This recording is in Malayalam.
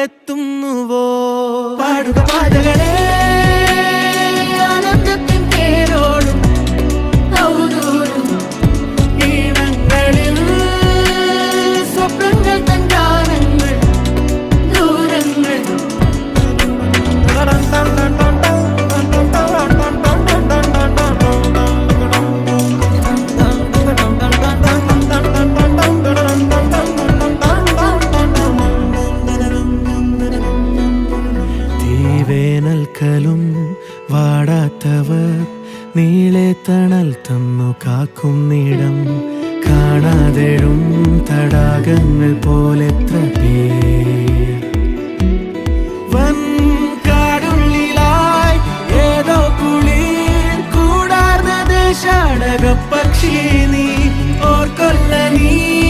മുന്നിലെത്തുന്നുവോ? പാടുക പാതകളെ ആനന്ദത്തിൻ പേരോടും ഔദൂരും ഈണങ്ങളിൽ സ്വപ്നങ്ങൾ തൻ ഗാനങ്ങൾ ദൂരങ്ങൾ. വേനൽക്കലും വാടാത്തവർ നീളെ തണൽ തന്നു കാക്കും നീടം കാണാതെഴും തടാകങ്ങൾ പോലെത്ര